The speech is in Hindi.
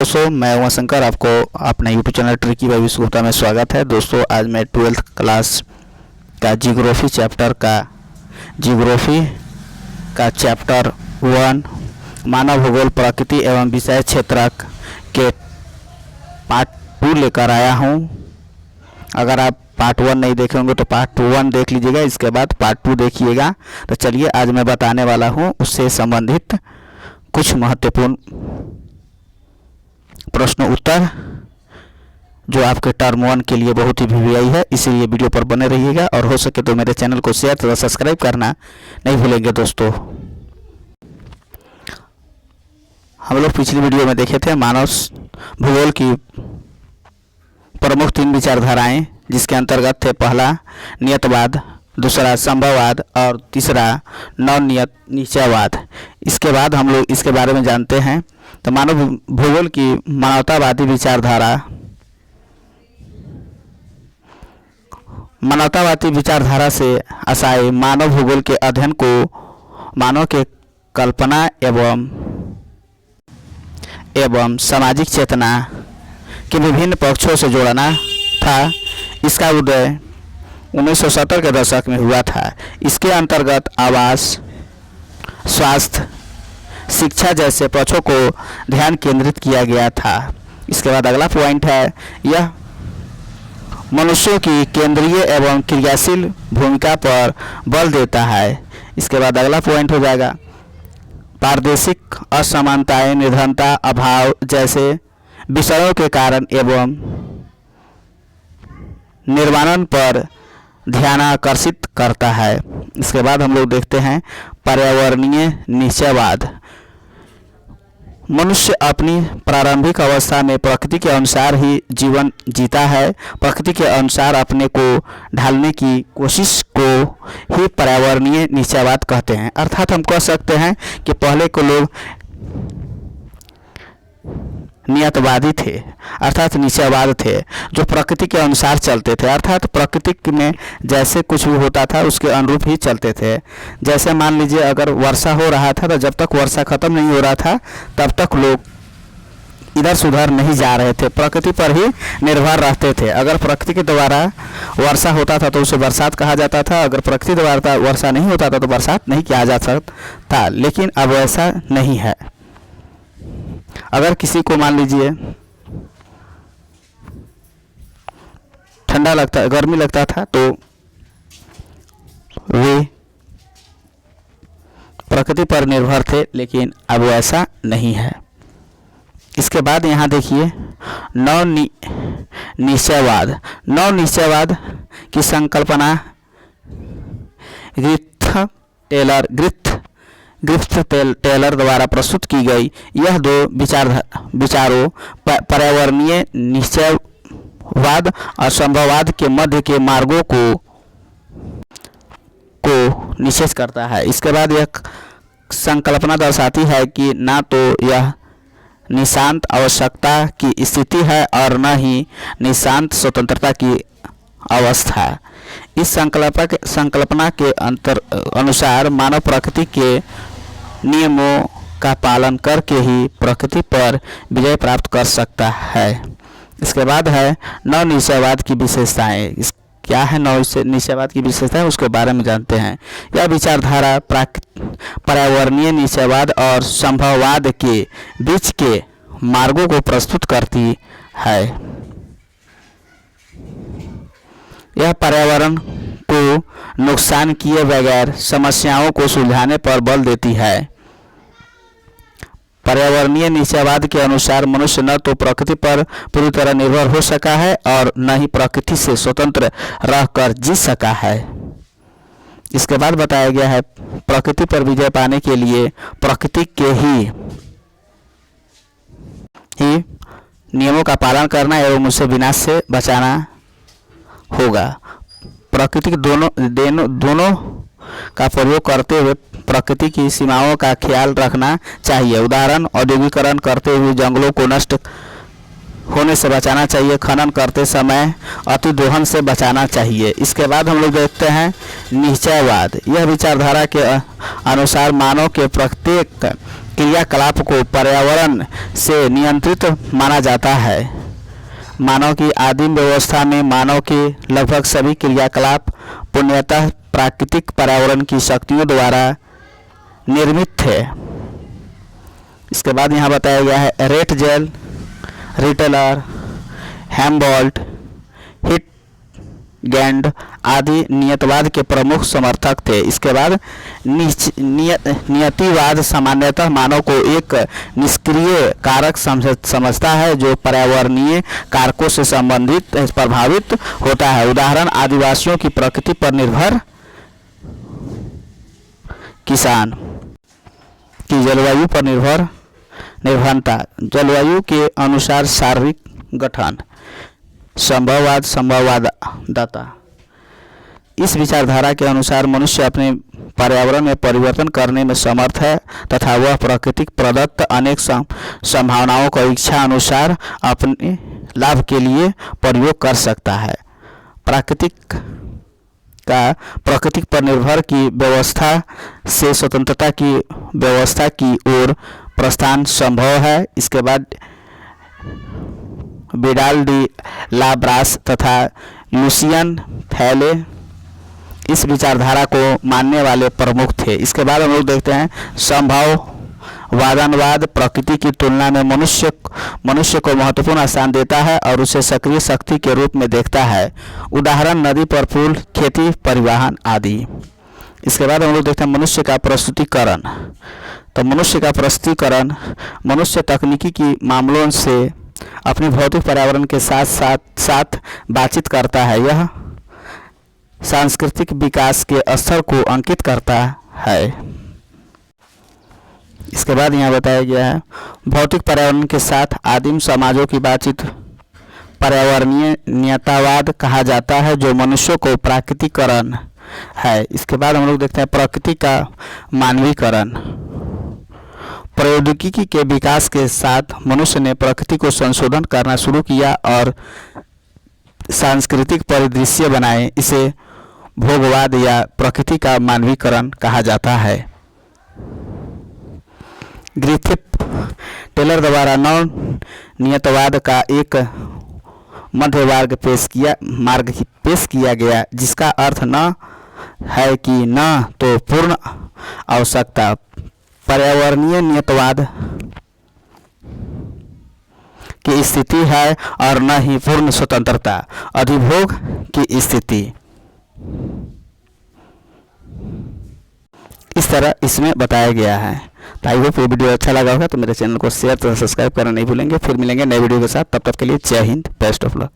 दोस्तों मैं उमा शंकर, आपको अपने यूट्यूब चैनल ट्रिकी बाय विश्व गुप्ता में स्वागत है। दोस्तों आज मैं 12th क्लास का जियोग्राफी का चैप्टर 1 मानव भूगोल प्रकृति एवं विषय क्षेत्रक के पार्ट 2 लेकर आया हूं। अगर आप पार्ट 1 नहीं देखे होंगे तो पार्ट 1 देख लीजिएगा, इसके बाद पार्ट 2 देखिएगा। तो चलिए आज मैं बताने वाला हूं उससे संबंधित कुछ महत्वपूर्ण प्रश्न उत्तर जो आपके टर्म 1 के लिए बहुत ही वीवीआई है, इसीलिए वीडियो पर बने रहिएगा और हो सके तो मेरे चैनल को शेयर तथा सब्सक्राइब करना नहीं भूलेंगे। दोस्तों हम लोग पिछली वीडियो में देखे थे मानव भूगोल की प्रमुख 3 विचारधाराएं, जिसके अंतर्गत थे पहला नियतवाद, दूसरा संभववाद और तीसरा नवनियत निश्चयवाद। इसके बाद हम लोग इसके बारे में जानते हैं। तो मानव भूगोल की मानवतावादी विचारधारा से आशय मानव भूगोल के अध्ययन को मानव के कल्पना एवं सामाजिक चेतना के विभिन्न पक्षों से जोड़ना था। इसका उदय 1970 के दशक में हुआ था। इसके अंतर्गत आवास, स्वास्थ्य, शिक्षा जैसे पक्षों को ध्यान केंद्रित किया गया था। इसके बाद अगला पॉइंट है, यह मनुष्यों की केंद्रीय एवं क्रियाशील भूमिका पर बल देता है। इसके बाद अगला पॉइंट हो जाएगा, पारदर्शिक असमानताएं, निर्धनता, अभाव जैसे विषयों के कारण एवं निर्माण पर ध्यान आकर्षित करता है। इसके बाद हम लोग देखते हैं पर्यावरणीय निश्चयवाद। मनुष्य अपनी प्रारंभिक अवस्था में प्रकृति के अनुसार ही जीवन जीता है। प्रकृति के अनुसार अपने को ढालने की कोशिश को ही पर्यावरणीय निश्चयवाद कहते हैं। अर्थात हम कह सकते हैं कि पहले के लोग नियतवादी थे, अर्थात निश्चयवाद थे, जो प्रकृति के अनुसार चलते थे। अर्थात प्रकृति में जैसे कुछ भी होता था उसके अनुरूप ही चलते थे। जैसे मान लीजिए अगर वर्षा हो रहा था तो जब तक वर्षा खत्म नहीं हो रहा था तब तक लोग इधर सुधर नहीं जा रहे थे, प्रकृति पर ही निर्भर रहते थे। अगर प्रकृति के द्वारा वर्षा होता था तो उसे बरसात कहा जाता था, अगर प्रकृति द्वारा वर्षा नहीं होता था तो बरसात नहीं किया जा सकता। लेकिन अब ऐसा नहीं है। अगर किसी को मान लीजिए ठंडा लगता, गर्मी लगता था तो वे प्रकृति पर निर्भर थे, लेकिन अब ऐसा नहीं है। इसके बाद यहाँ देखिए नवनिश्चयवाद। नवनिश्चयवाद की संकल्पना ग्रिफ्थ टेलर द्वारा प्रस्तुत की गई। यह 2 विचारों पर्यावरणीय निश्चयवाद और संभववाद के मध्य के मार्गों को निश्चित करता है। इसके बाद यह संकल्पना दर्शाती है कि ना तो यह निशांत आवश्यकता की स्थिति है और न ही निशांत स्वतंत्रता की अवस्था। इस संकल्पना के अनुसार मानव प्रकृति के नियमों का पालन करके ही प्रकृति पर विजय प्राप्त कर सकता है। इसके बाद है नवनिश्चयवाद की विशेषताएं। क्या है नवनिश्चयवाद की विशेषताएं, उसके बारे में जानते हैं। यह विचारधारा पर्यावरणीय निश्चयवाद और संभववाद के बीच के मार्गों को प्रस्तुत करती है। यह पर्यावरण को नुकसान किए बगैर समस्याओं को सुलझाने पर बल देती है। पर्यावरणीय निश्चयवाद के अनुसार मनुष्य न तो प्रकृति पर पूरी तरह निर्भर हो सका है और न ही प्रकृति से स्वतंत्र रहकर जी सका है। इसके बाद बताया गया है प्रकृति पर विजय पाने के लिए प्रकृति के ही नियमों का पालन करना एवं उसे विनाश से बचाना होगा। प्रकृति के दोनों का प्रयोग करते हुए प्रकृति की सीमाओं का ख्याल रखना चाहिए। उदाहरण, औद्योगिकरण करते हुए जंगलों को नष्ट होने से बचाना चाहिए, खनन करते समय अतिदोहन से बचाना चाहिए। इसके बाद हम लोग देखते हैं निश्चयवाद। यह विचारधारा के अनुसार मानव के प्रत्येक क्रियाकलाप को पर्यावरण से नियंत्रित माना जाता है। मानव की आदिम व्यवस्था में मानव के लगभग सभी क्रियाकलाप पूर्णतः प्राकृतिक पर्यावरण की शक्तियों द्वारा निर्मित थे। इसके बाद यहाँ बताया गया है रेटजेल, रिटेलर, हेम्बोल्ट, हिटगैंड आदि नियतवाद के प्रमुख समर्थक थे। इसके बाद नियतिवाद सामान्यतः मानव को एक निष्क्रिय कारक समझता है जो पर्यावरणीय कारकों से संबंधित प्रभावित होता है। उदाहरण आदिवासियों की प्रकृति पर निर्भर किसान की जलवायु पर निर्भरता, जलवायु के अनुसार शारीरिक गठन, संभववादता। इस विचारधारा के अनुसार मनुष्य अपने पर्यावरण में परिवर्तन करने में समर्थ है तथा वह प्राकृतिक प्रदत्त अनेक संभावनाओं का इच्छा अनुसार अपने लाभ के लिए प्रयोग कर सकता है। प्रकृति पर निर्भर की व्यवस्था से स्वतंत्रता की व्यवस्था की ओर प्रस्थान संभव है। इसके बाद विडाल डी लाब्रास तथा लुसियन फैले इस विचारधारा को मानने वाले प्रमुख थे। इसके बाद हम लोग देखते हैं संभववादनवाद प्रकृति की तुलना में मनुष्य को महत्वपूर्ण स्थान देता है और उसे सक्रिय शक्ति के रूप में देखता है। उदाहरण नदी पर पुल, खेती, परिवहन आदि। इसके बाद हम लोग देखते हैं मनुष्य का प्रस्तुतिकरण। तो मनुष्य का प्रस्तुतिकरण मनुष्य तकनीकी की मामलों से अपने भौतिक पर्यावरण के साथ बातचीत करता है। यह सांस्कृतिक विकास के स्तर को अंकित करता है। इसके बाद यहाँ बताया गया है भौतिक पर्यावरण के साथ आदिम समाजों की बातचीत पर्यावरणीय नियतवाद कहा जाता है जो मनुष्यों को प्राकृतिकरण है। इसके बाद हम लोग देखते हैं प्रकृति का मानवीकरण। प्रौद्योगिकी के विकास के साथ मनुष्य ने प्रकृति को संशोधन करना शुरू किया और सांस्कृतिक परिदृश्य बनाए। इसे भोगवाद या प्रकृति का मानवीकरण कहा जाता है। ग्रिफिथ टेलर द्वारा नव नियतवाद का एक मध्य मार्ग पेश किया गया जिसका अर्थ न है कि न तो पूर्ण आवश्यकता पर्यावरणीय नियतवाद की स्थिति है और न ही पूर्ण स्वतंत्रता अधिभोग की स्थिति। इस तरह इसमें बताया गया है। तो आई होप ये वीडियो अच्छा लगा होगा तो मेरे चैनल को शेयर तथा सब्सक्राइब करना नहीं भूलेंगे। फिर मिलेंगे नए वीडियो के साथ, तब तक के लिए जय हिंद, बेस्ट ऑफ लक।